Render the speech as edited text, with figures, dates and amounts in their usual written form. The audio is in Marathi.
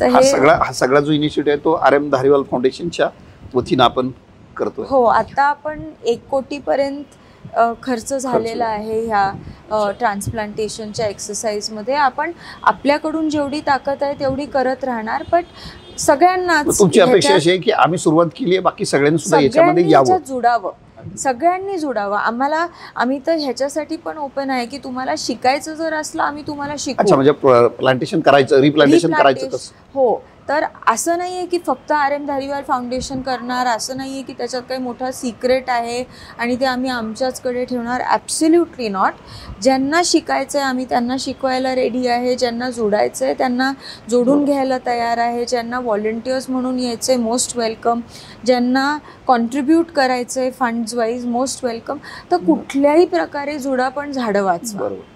तर हा सगळा जो इनिशिएटिव्ह आहे तो RM धारीवाल फाउंडेशनच्या वतीनं आपण करतोय. हो, आता आपण 1 कोटीपर्यंत खर्च झालेला आहे ह्या ट्रान्सप्लांटेशनच्या एक्सरसाइजमध्ये. आपण आपल्याकडून जेवढी ताकद आहे तेवढी करत राहणार, बट सगळ्यांनाच तुमची अपेक्षा अशी आहे की आम्ही सुरुवात केली आहे, बाकी सगळ्यांनी सुद्धा याच्यामध्ये यावं, सगळ्यांनी जुडावं. आम्ही तर ह्याच्यासाठी पण ओपन आहे की तुम्हाला शिकायचं जर असलं आम्ही तुम्हाला शिकवू. अच्छा, म्हणजे प्लांटेशन करायचं, रिप्लांटेशन करायचं कसं? हो, तर असं नाही आहे की फक्त RM धारीवाल फाउंडेशन करणार, असं नाही आहे की त्याच्यात काही मोठा सिक्रेट आहे आणि ते आम्ही आमच्याचकडे ठेवणार. Absolutely not. ज्यांना शिकायचं आहे आम्ही त्यांना शिकवायला रेडी आहे, ज्यांना जोडायचं आहे त्यांना जोडून घ्यायला तयार आहे, ज्यांना व्हॉलंटियर्स म्हणून यायचं आहे मोस्ट वेलकम, ज्यांना कॉन्ट्रीब्यूट करायचं आहे फंड्स वाईज मोस्ट वेलकम. तर कुठल्याही प्रकारे जोडा पण झाडं वाचवा. बरोबर.